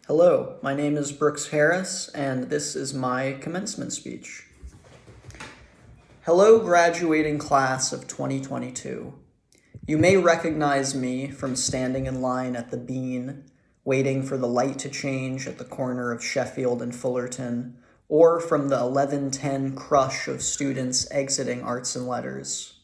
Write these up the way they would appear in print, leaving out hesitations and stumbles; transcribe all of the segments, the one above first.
Hello, my name is Brooks Harris, and this is my commencement speech. Hello, graduating class of 2022. You may recognize me from standing in line at the Bean, waiting for the light to change at the corner of Sheffield and Fullerton, or from the 11:10 crush of students exiting arts and letters.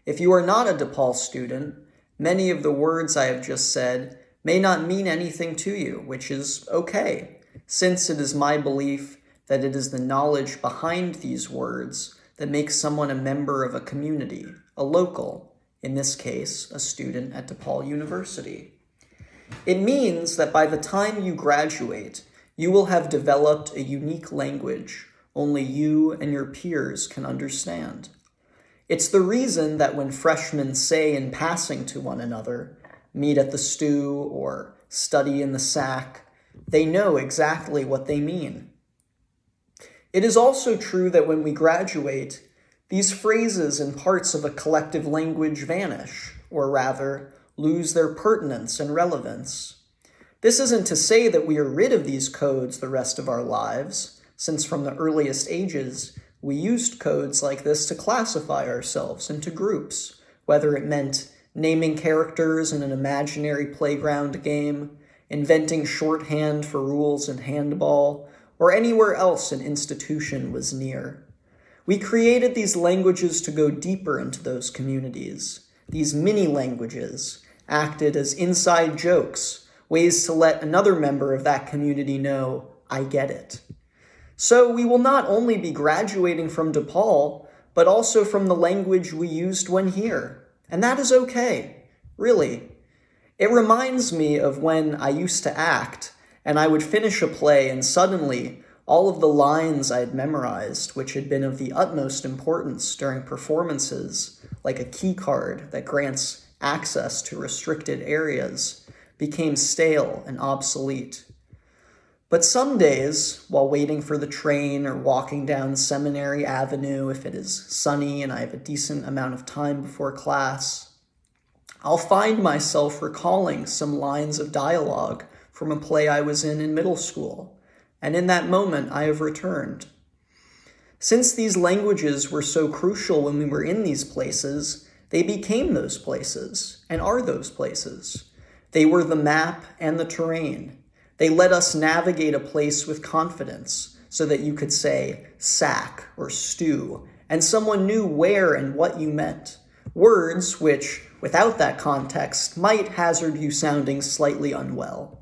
If you are not a DePaul student, many of the words I have just said may not mean anything to you, which is okay, since it is my belief that it is the knowledge behind these words that makes someone a member of a community, a local, in this case, a student at DePaul University. It means that by the time you graduate, you will have developed a unique language only you and your peers can understand. It's the reason that when freshmen say in passing to one another, meet at the stew or study in the sack, they know exactly what they mean. It is also true that when we graduate, these phrases and parts of a collective language vanish, or rather, lose their pertinence and relevance. This isn't to say that we are rid of these codes the rest of our lives, since from the earliest ages, we used codes like this to classify ourselves into groups, whether it meant naming characters in an imaginary playground game, inventing shorthand for rules in handball, or anywhere else an institution was near. We created these languages to go deeper into those communities. These mini-languages acted as inside jokes, ways to let another member of that community know, I get it. So we will not only be graduating from DePaul, but also from the language we used when here. And that is okay, really. It reminds me of when I used to act, and I would finish a play, and suddenly all of the lines I had memorized, which had been of the utmost importance during performances, like a key card that grants access to restricted areas, became stale and obsolete. But some days, while waiting for the train or walking down Seminary Avenue, if it is sunny and I have a decent amount of time before class, I'll find myself recalling some lines of dialogue from a play I was in middle school, and in that moment I have returned. Since these languages were so crucial when we were in these places, they became those places, and are those places. They were the map and the terrain. They let us navigate a place with confidence so that you could say sack or stew, and someone knew where and what you meant. Words which, without that context, might hazard you sounding slightly unwell.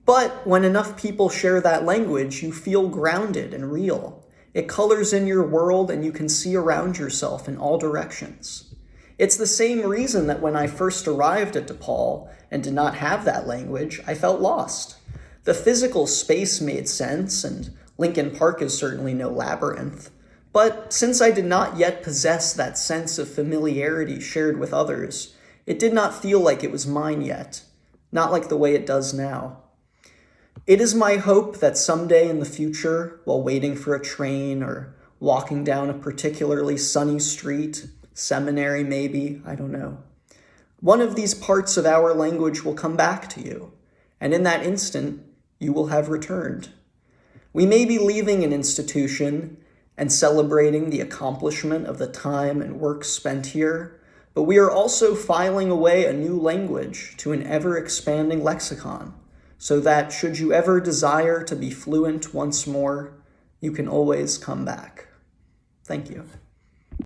But when enough people share that language, you feel grounded and real. It colors in your world and you can see around yourself in all directions. It's the same reason that when I first arrived at DePaul and did not have that language, I felt lost. The physical space made sense, and Lincoln Park is certainly no labyrinth. But since I did not yet possess that sense of familiarity shared with others, it did not feel like it was mine yet, not like the way it does now. It is my hope that someday in the future, while waiting for a train or walking down a particularly sunny street, Seminary maybe, I don't know, one of these parts of our language will come back to you, and in that instant, you will have returned. We may be leaving an institution and celebrating the accomplishment of the time and work spent here, but we are also filing away a new language to an ever-expanding lexicon, so that should you ever desire to be fluent once more, you can always come back. Thank you.